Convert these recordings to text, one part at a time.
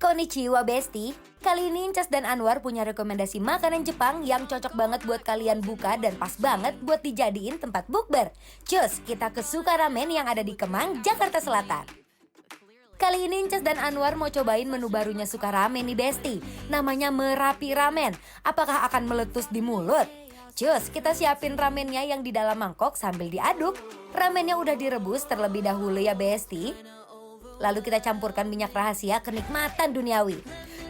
Konnichiwa Besti. Kali ini Incas dan Anwar punya rekomendasi makanan Jepang yang cocok banget buat kalian buka dan pas banget buat dijadiin tempat bukber. Cus, kita ke Suka Ramen yang ada di Kemang, Jakarta Selatan. Kali ini Incas dan Anwar mau cobain menu barunya Suka Ramen nih Besti. Namanya Merapi Ramen. Apakah akan meletus di mulut? Cus, kita siapin ramennya yang di dalam mangkok sambil diaduk. Ramennya udah direbus terlebih dahulu ya Besti. Lalu kita campurkan minyak rahasia kenikmatan duniawi.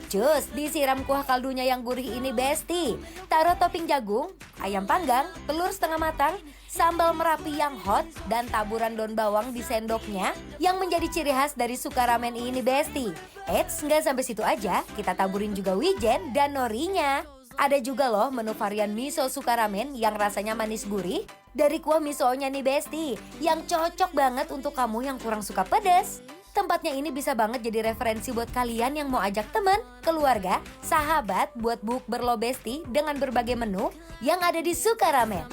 Cus, disiram kuah kaldunya yang gurih ini Besti. Taruh topping jagung, ayam panggang, telur setengah matang, sambal Merapi yang hot, dan taburan daun bawang di sendoknya yang menjadi ciri khas dari Suka Ramen ini Besti. Eits, nggak sampai situ aja, kita taburin juga wijen dan norinya. Ada juga loh menu varian miso Suka Ramen yang rasanya manis gurih dari kuah misonya nih Besti, yang cocok banget untuk kamu yang kurang suka pedas. Tempatnya ini bisa banget jadi referensi buat kalian yang mau ajak teman, keluarga, sahabat buat bukber lo Besti dengan berbagai menu yang ada di Suka Ramen.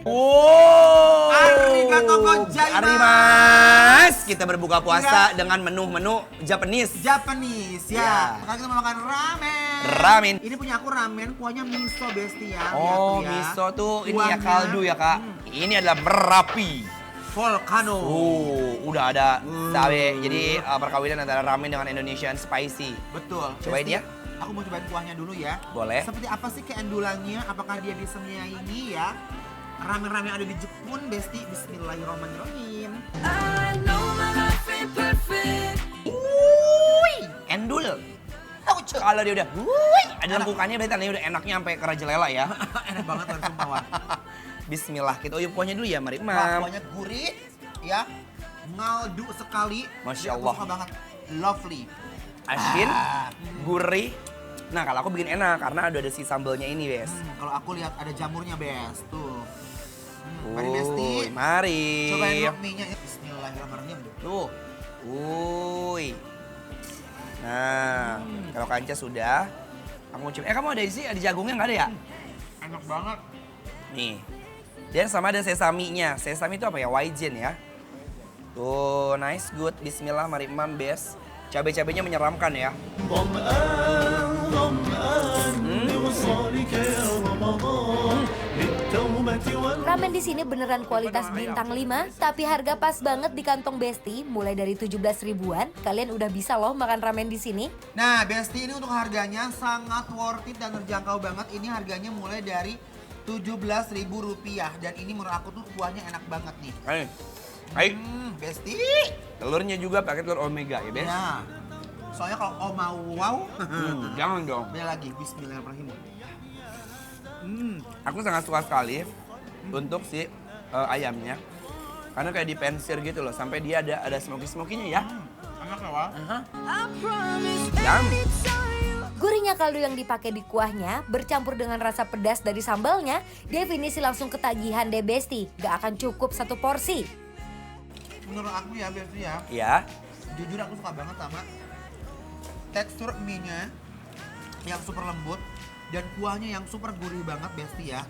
Wow, Arigatou gozaimasu. Arimas. Kita berbuka puasa dengan menu-menu Japanese. Japanese ya. Ya. Sekarang kita mau makan ramen. Ramen. Ini punya aku ramen, kuahnya miso Besti ya. Oh, Lihat tuh ya. miso tuh ini ya Kuahnya, kaldu ya kak. Ini adalah Merapi. Volcano. Udah ada cabe. Jadi perkawinan antara ramen dengan Indonesian spicy. Betul. Cobain Besti, ya. Aku mau cobain kuahnya dulu ya. Boleh. Seperti apa sih keendulannya? Apakah dia bisa menyaingi ya ramen-ramen yang ada di Jepun Besti? Bismillahirrahmanirrahim. Endul. Tahu cuy. Kalau dia udah, ada lengkukannya berarti tandanya udah enaknya sampai ke Raja Lela ya. Enak banget langsung bawah. Bismillah, kita uyup kuahnya dulu ya, mari Wah, mam. kuahnya gurih ya. Ngaldu sekali. Masya Jadi aku Allah. suka banget. Lovely. Asin, gurih. Nah kalau aku bikin enak karena ada si sambelnya ini, Bes. Kalau aku lihat ada jamurnya, Bes. Tuh. Mari Besti. Mari. Cobain dulu mie-nya. Bismillahirrahmanirrahim. Tuh. Uy. Nah, kalau kanca sudah, aku mau coba. Kamu ada isi, ada jagungnya nggak ada ya? Enak banget. Nih. Dan sama ada sesaminya. Sesami itu apa ya? Waijen ya. Tuh, nice, good. Bismillah, mari mam, Bes. Cabai-cabainya menyeramkan ya. Ramen di sini beneran kualitas bintang 5, tapi harga pas banget di kantong Besti, mulai dari 17 ribuan. Kalian udah bisa loh makan ramen di sini. Nah, Besti, ini untuk harganya sangat worth it dan terjangkau banget. Ini harganya mulai dari Rp17.000 dan ini menurut aku tuh kuahnya enak banget nih. Baik. Besti. Telurnya juga pakai telur omega ya, Bes? Ya. Soalnya kalau mau wow, Jangan dong. beda lagi. Bismillahirrahmanirrahim. Aku sangat suka sekali untuk si ayamnya. Karena kayak dipensir gitu loh, sampai dia ada smoky-smokinya ya. Enak ya, Wak? Yum. Gurihnya kaldu yang dipakai di kuahnya bercampur dengan rasa pedas dari sambalnya, definisi langsung ketagihan deh Besti. Gak akan cukup satu porsi. Menurut aku ya, Besti ya, Ya. jujur aku suka banget sama tekstur mie-nya yang super lembut dan kuahnya yang super gurih banget Besti ya.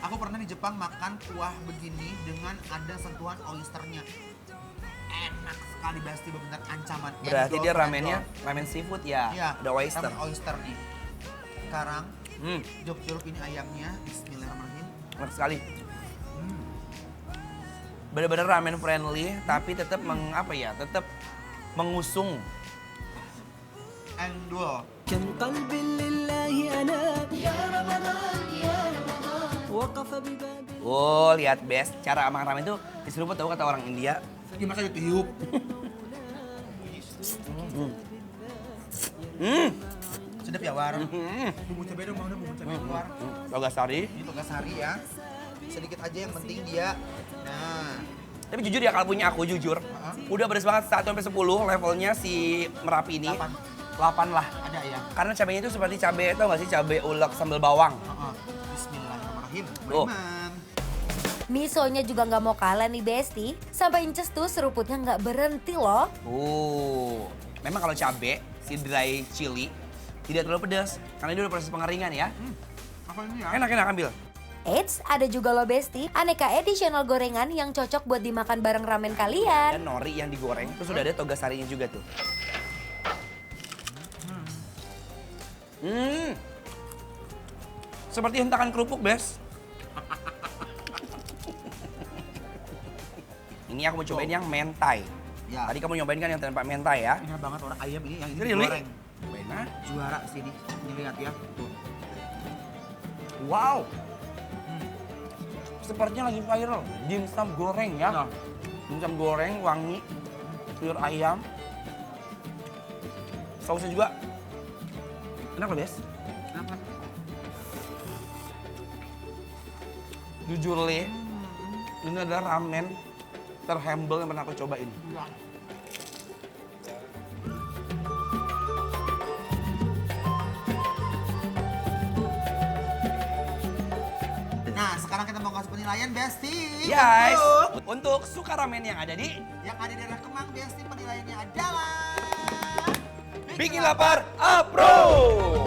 Aku pernah di Jepang makan kuah begini dengan ada sentuhan oysternya. Enak sekali Besti, benar ancaman. Berarti Endol, dia ramennya endol. ramen seafood ya? Iya, Ada oyster. ramen oyster nih. Sekarang Hmm, jeruk ini ayamnya. Bismillahirrahmanirrahim. enak sekali. Bener-bener ramen friendly, tapi tetap tetap mengusung. Endol. كم قلب لله أناب يا رمضان يا رمضان وقف بباب Oh, lihat Bes, cara makan ramen itu diseruput tahu kata orang India. Gimana saja tiup. Sedap ya, War. Bumbu cabai dong, mau dong bumbu cabai keluar. Logasari. Ini togasari ya. Sedikit aja yang penting dia. Nah, Tapi jujur ya kalau punya aku jujur, udah pedes banget 1 sampai 10 levelnya si Merapi ini. 8 lah. ada ya. Karena cabenya itu seperti cabai, tau gak sih cabai ulek sambal bawang. Bismillahirrahmanirrahim. Oh. Beriman. Misonya juga nggak mau kalah nih Besti. Sampai Inces tuh seruputnya nggak berhenti loh. Memang kalau cabai, si dry chili tidak terlalu pedas karena dia udah proses pengeringan ya. Apa ini ya? Enak ambil. Eits, ada juga loh Besti, aneka additional gorengan yang cocok buat dimakan bareng ramen kalian. Dan nori yang digoreng, terus udah ada toga sarinya juga tuh. Seperti hentakan kerupuk, Bes. Ini aku mau cobain yang mentai. Ya. Tadi kamu nyobain kan yang tanpa mentai ya? Enak banget orang ayam ini yang ini Really? digoreng. Hah? Juara sini. Ini lihat ya. Tuh. Wow. Sepertinya lagi viral. Dimsum goreng ya. Nah. Dimsum goreng, wangi, sayur ayam. Sausnya juga enak loh, Bes. Kenapa? Jujur, Le. Ini adalah ramen terhumble yang pernah aku cobain. Nah, sekarang kita mau kasih penilaian Besti. Guys, untuk suka ramen yang ada di Yang ada di daerah Kemang, Besti penilaiannya adalah Bikin Lapar Approve.